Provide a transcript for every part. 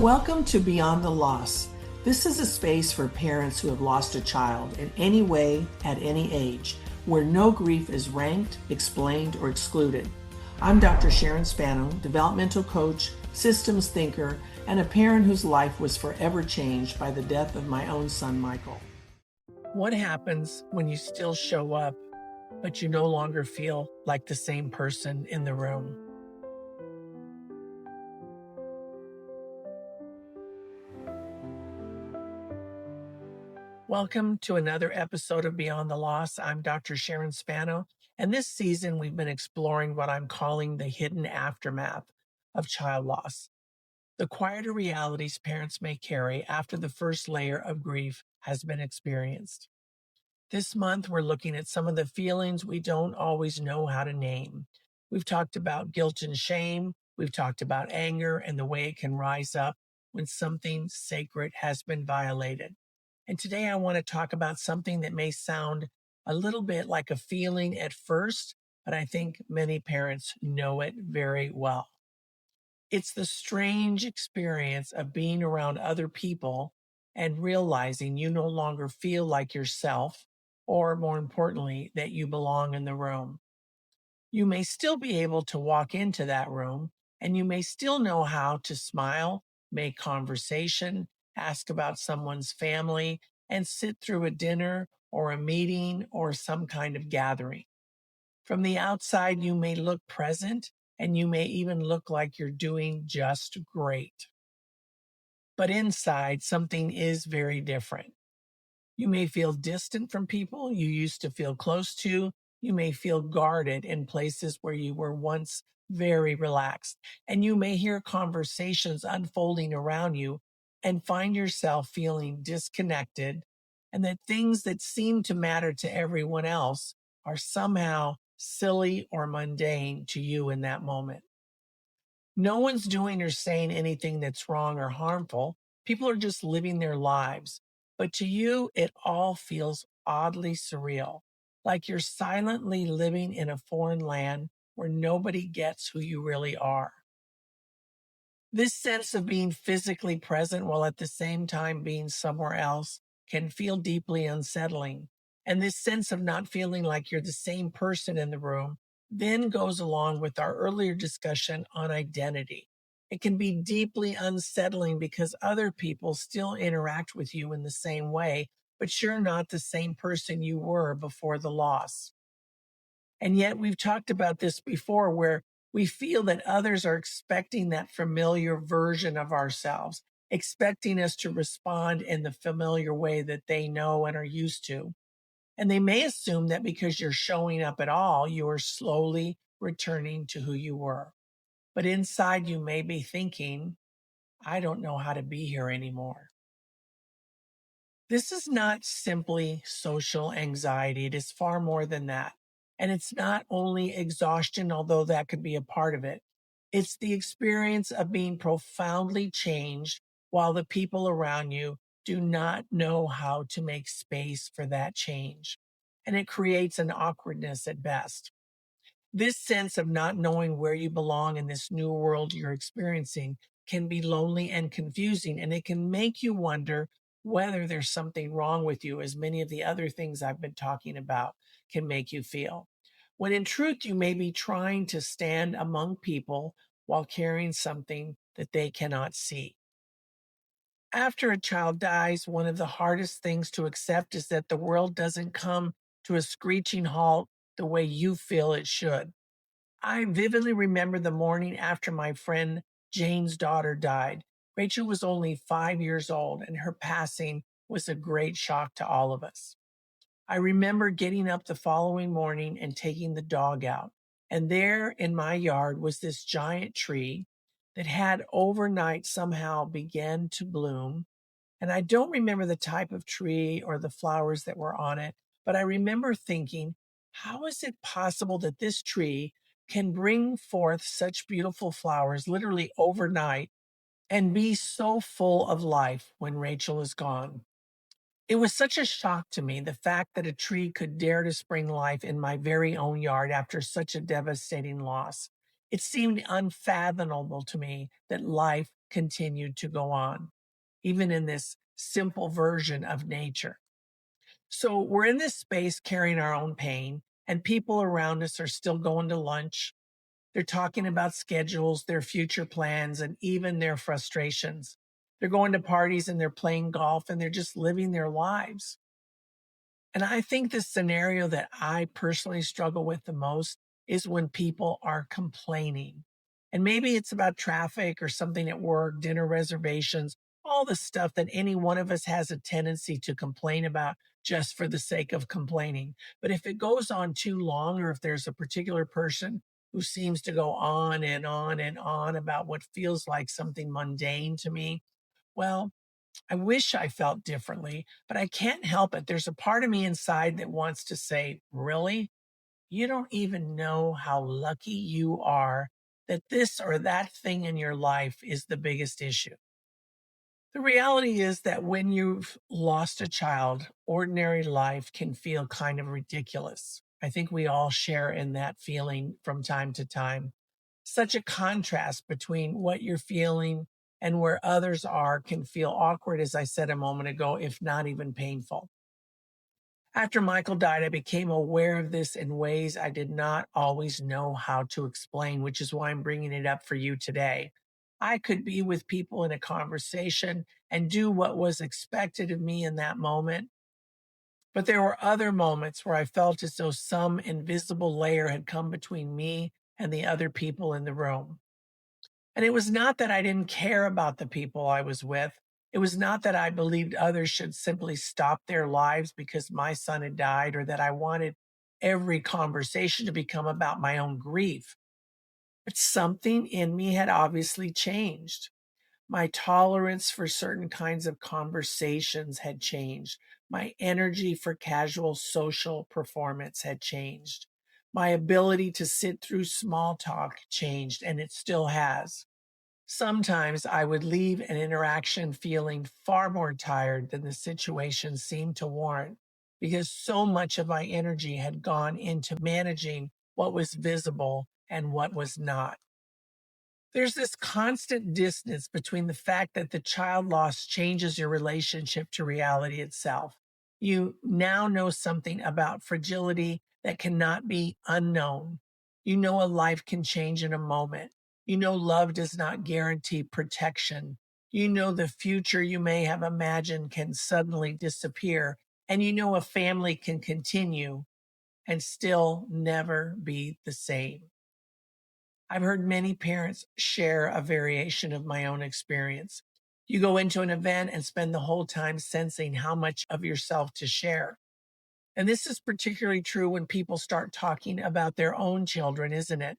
Welcome to Beyond the Loss. This is a space for parents who have lost a child in any way at any age, where no grief is ranked, explained, or excluded. I'm Dr. Sharon Spano, developmental coach, systems thinker, and a parent whose life was forever changed by the death of my own son, Michael. What happens when you still show up, but you no longer feel like the same person in the room? Welcome to another episode of Beyond the Loss. I'm Dr. Sharon Spano, and this season we've been exploring what I'm calling the hidden aftermath of child loss, the quieter realities parents may carry after the first layer of grief has been experienced. This month, we're looking at some of the feelings we don't always know how to name. We've talked about guilt and shame. We've talked about anger and the way it can rise up when something sacred has been violated. And today I want to talk about something that may sound a little bit like a feeling at first, but I think many parents know it very well. It's the strange experience of being around other people and realizing you no longer feel like yourself, or more importantly, that you belong in the room. You may still be able to walk into that room and you may still know how to smile, make conversation, ask about someone's family, and sit through a dinner or a meeting or some kind of gathering. From the outside, you may look present and you may even look like you're doing just great. But inside, something is very different. You may feel distant from people you used to feel close to. You may feel guarded in places where you were once very relaxed. And you may hear conversations unfolding around you and find yourself feeling disconnected, and that things that seem to matter to everyone else are somehow silly or mundane to you in that moment. No one's doing or saying anything that's wrong or harmful. People are just living their lives. But to you, it all feels oddly surreal, like you're silently living in a foreign land where nobody gets who you really are. This sense of being physically present while at the same time being somewhere else can feel deeply unsettling. And this sense of not feeling like you're the same person in the room then goes along with our earlier discussion on identity. It can be deeply unsettling because other people still interact with you in the same way, but you're not the same person you were before the loss. And yet we've talked about this before where we feel that others are expecting that familiar version of ourselves, expecting us to respond in the familiar way that they know and are used to. And they may assume that because you're showing up at all, you are slowly returning to who you were. But inside you may be thinking, I don't know how to be here anymore. This is not simply social anxiety. It is far more than that. And it's not only exhaustion, although that could be a part of it. It's the experience of being profoundly changed while the people around you do not know how to make space for that change. And it creates an awkwardness at best. This sense of not knowing where you belong in this new world you're experiencing can be lonely and confusing, and it can make you wonder whether there's something wrong with you, as many of the other things I've been talking about can make you feel. When in truth, you may be trying to stand among people while carrying something that they cannot see. After a child dies, one of the hardest things to accept is that the world doesn't come to a screeching halt the way you feel it should. I vividly remember the morning after my friend Jane's daughter died. Rachel was only 5 years old, and her passing was a great shock to all of us. I remember getting up the following morning and taking the dog out. And there in my yard was this giant tree that had overnight somehow began to bloom. And I don't remember the type of tree or the flowers that were on it, but I remember thinking, how is it possible that this tree can bring forth such beautiful flowers literally overnight and be so full of life when Rachel is gone? It was such a shock to me, the fact that a tree could dare to spring life in my very own yard after such a devastating loss. It seemed unfathomable to me that life continued to go on, even in this simple version of nature. So we're in this space carrying our own pain, and people around us are still going to lunch. They're talking about schedules, their future plans, and even their frustrations. They're going to parties and they're playing golf and they're just living their lives. And I think the scenario that I personally struggle with the most is when people are complaining. And maybe it's about traffic or something at work, dinner reservations, all the stuff that any one of us has a tendency to complain about just for the sake of complaining. But if it goes on too long, or if there's a particular person who seems to go on and on and on about what feels like something mundane to me, well, I wish I felt differently, but I can't help it. There's a part of me inside that wants to say, really? You don't even know how lucky you are that this or that thing in your life is the biggest issue. The reality is that when you've lost a child, ordinary life can feel kind of ridiculous. I think we all share in that feeling from time to time. Such a contrast between what you're feeling and where others are can feel awkward, as I said a moment ago, if not even painful. After Michael died, I became aware of this in ways I did not always know how to explain, which is why I'm bringing it up for you today. I could be with people in a conversation and do what was expected of me in that moment. But there were other moments where I felt as though some invisible layer had come between me and the other people in the room. And it was not that I didn't care about the people I was with. It was not that I believed others should simply stop their lives because my son had died, or that I wanted every conversation to become about my own grief. But something in me had obviously changed. My tolerance for certain kinds of conversations had changed. My energy for casual social performance had changed. My ability to sit through small talk changed, and it still has. Sometimes I would leave an interaction feeling far more tired than the situation seemed to warrant, because so much of my energy had gone into managing what was visible and what was not. There's this constant distance between the fact that the child loss changes your relationship to reality itself. You now know something about fragility that cannot be unknown. You know a life can change in a moment. You know love does not guarantee protection. You know the future you may have imagined can suddenly disappear. And you know a family can continue and still never be the same. I've heard many parents share a variation of my own experience. You go into an event and spend the whole time sensing how much of yourself to share. And this is particularly true when people start talking about their own children, isn't it?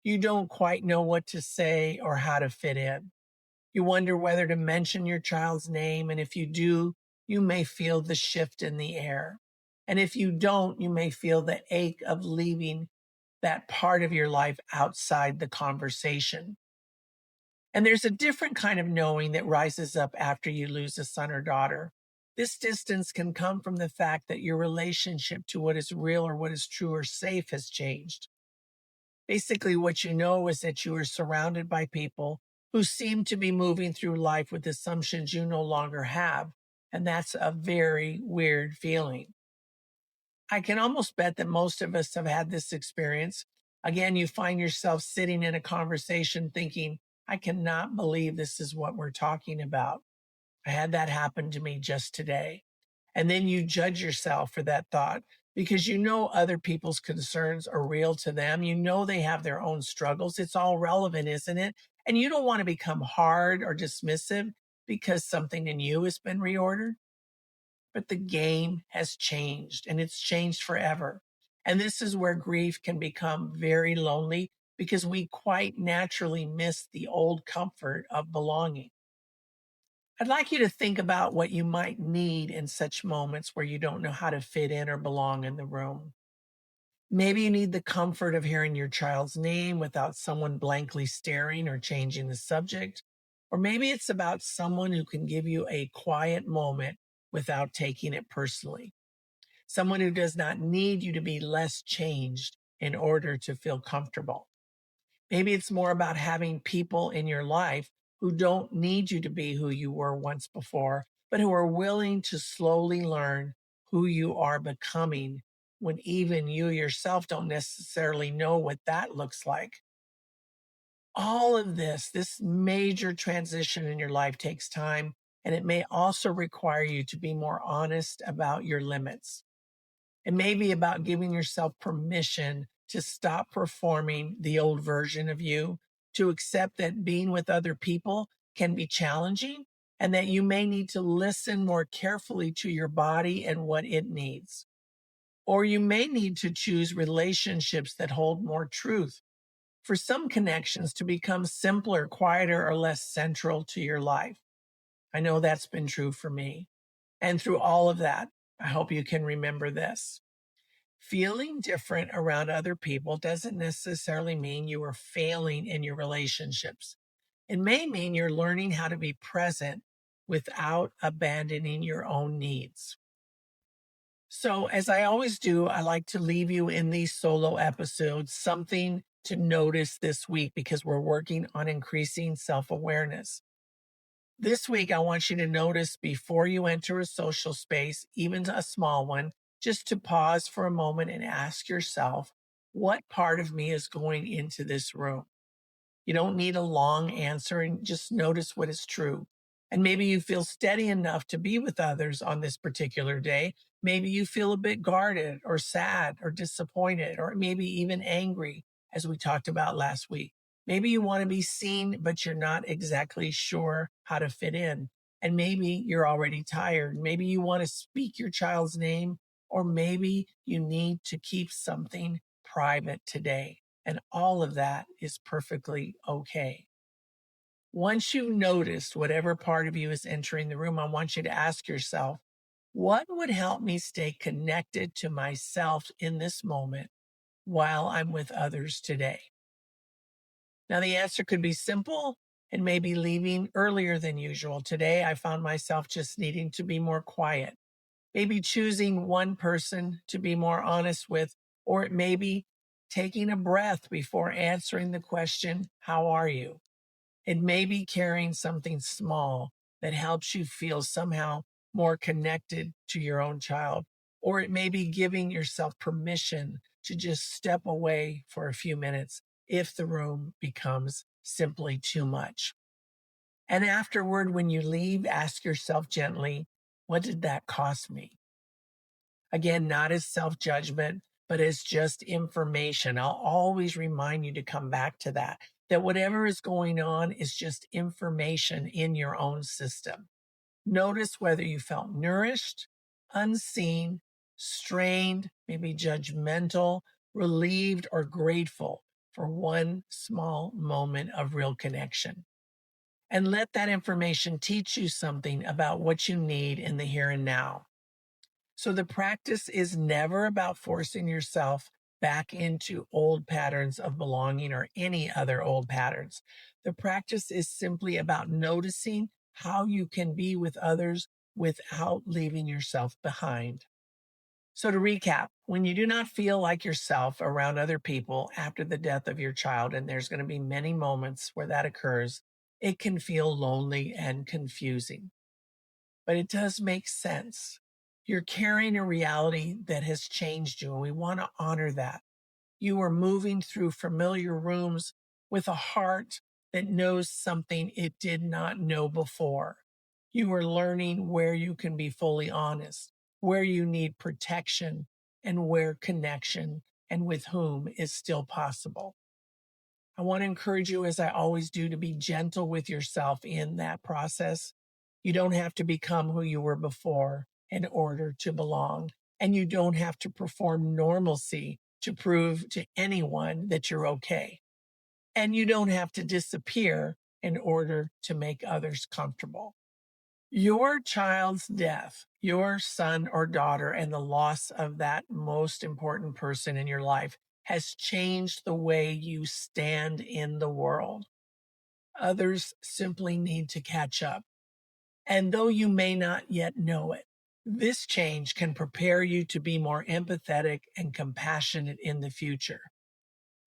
You don't quite know what to say or how to fit in. You wonder whether to mention your child's name, and if you do, you may feel the shift in the air. And if you don't, you may feel the ache of leaving that part of your life outside the conversation. And there's a different kind of knowing that rises up after you lose a son or daughter. This distance can come from the fact that your relationship to what is real or what is true or safe has changed. Basically, what you know is that you are surrounded by people who seem to be moving through life with assumptions you no longer have. And that's a very weird feeling. I can almost bet that most of us have had this experience. Again, you find yourself sitting in a conversation thinking, I cannot believe this is what we're talking about. I had that happen to me just today. And then you judge yourself for that thought because you know other people's concerns are real to them. You know they have their own struggles. It's all relevant, isn't it? And you don't want to become hard or dismissive because something in you has been reordered. But the game has changed, and it's changed forever. And this is where grief can become very lonely because we quite naturally miss the old comfort of belonging. I'd like you to think about what you might need in such moments where you don't know how to fit in or belong in the room. Maybe you need the comfort of hearing your child's name without someone blankly staring or changing the subject. Or maybe it's about someone who can give you a quiet moment without taking it personally. Someone who does not need you to be less changed in order to feel comfortable. Maybe it's more about having people in your life who don't need you to be who you were once before, but who are willing to slowly learn who you are becoming when even you yourself don't necessarily know what that looks like. All of this major transition in your life takes time, and it may also require you to be more honest about your limits. It may be about giving yourself permission to stop performing the old version of you, to accept that being with other people can be challenging, and that you may need to listen more carefully to your body and what it needs. Or you may need to choose relationships that hold more truth for some connections to become simpler, quieter, or less central to your life. I know that's been true for me. And through all of that, I hope you can remember this. Feeling different around other people doesn't necessarily mean you are failing in your relationships. It may mean you're learning how to be present without abandoning your own needs. So, as I always do, I like to leave you in these solo episodes something to notice this week because we're working on increasing self awareness. This week, I want you to notice before you enter a social space, even a small one, just to pause for a moment and ask yourself, what part of me is going into this room? You don't need a long answer and just notice what is true. And maybe you feel steady enough to be with others on this particular day. Maybe you feel a bit guarded or sad or disappointed or maybe even angry, as we talked about last week. Maybe you want to be seen, but you're not exactly sure how to fit in. And maybe you're already tired. Maybe you want to speak your child's name, or maybe you need to keep something private today. And all of that is perfectly okay. Once you've noticed whatever part of you is entering the room, I want you to ask yourself, what would help me stay connected to myself in this moment while I'm with others today? Now, the answer could be simple and maybe leaving earlier than usual. Today, I found myself just needing to be more quiet, maybe choosing one person to be more honest with, or it may be taking a breath before answering the question, how are you? It may be carrying something small that helps you feel somehow more connected to your own child, or it may be giving yourself permission to just step away for a few minutes if the room becomes simply too much. And afterward, when you leave, ask yourself gently, what did that cost me? Again, not as self judgment, but as just information. I'll always remind you to come back to that, that whatever is going on is just information in your own system. Notice whether you felt nourished, unseen, strained, maybe judgmental, relieved, or grateful for one small moment of real connection. And let that information teach you something about what you need in the here and now. So the practice is never about forcing yourself back into old patterns of belonging or any other old patterns. The practice is simply about noticing how you can be with others without leaving yourself behind. So to recap, when you do not feel like yourself around other people after the death of your child, and there's going to be many moments where that occurs, it can feel lonely and confusing, but it does make sense. You're carrying a reality that has changed you, and we want to honor that. You are moving through familiar rooms with a heart that knows something it did not know before. You are learning where you can be fully honest, where you need protection, and where connection and with whom is still possible. I want to encourage you, as I always do, to be gentle with yourself in that process. You don't have to become who you were before in order to belong. And you don't have to perform normalcy to prove to anyone that you're okay. And you don't have to disappear in order to make others comfortable. Your child's death, your son or daughter, and the loss of that most important person in your life has changed the way you stand in the world. Others simply need to catch up. And though you may not yet know it, this change can prepare you to be more empathetic and compassionate in the future.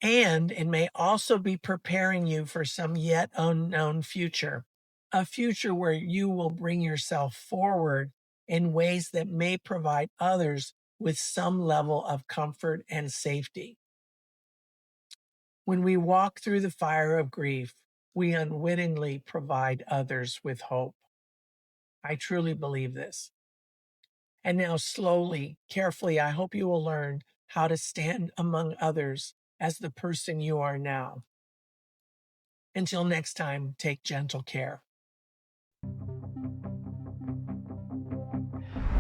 And it may also be preparing you for some yet unknown future, a future where you will bring yourself forward in ways that may provide others with some level of comfort and safety. When we walk through the fire of grief, we unwittingly provide others with hope. I truly believe this. And now, slowly, carefully, I hope you will learn how to stand among others as the person you are now. Until next time, take gentle care.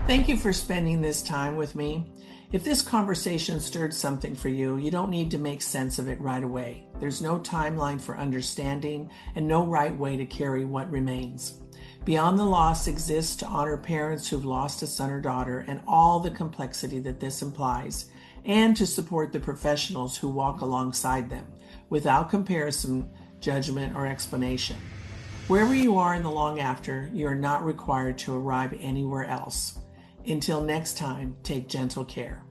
Thank you for spending this time with me. If this conversation stirred something for you, you don't need to make sense of it right away. There's no timeline for understanding and no right way to carry what remains. Beyond the Loss exists to honor parents who've lost a son or daughter and all the complexity that this implies, and to support the professionals who walk alongside them without comparison, judgment, or explanation. Wherever you are in the long after, you are not required to arrive anywhere else. Until next time, take gentle care.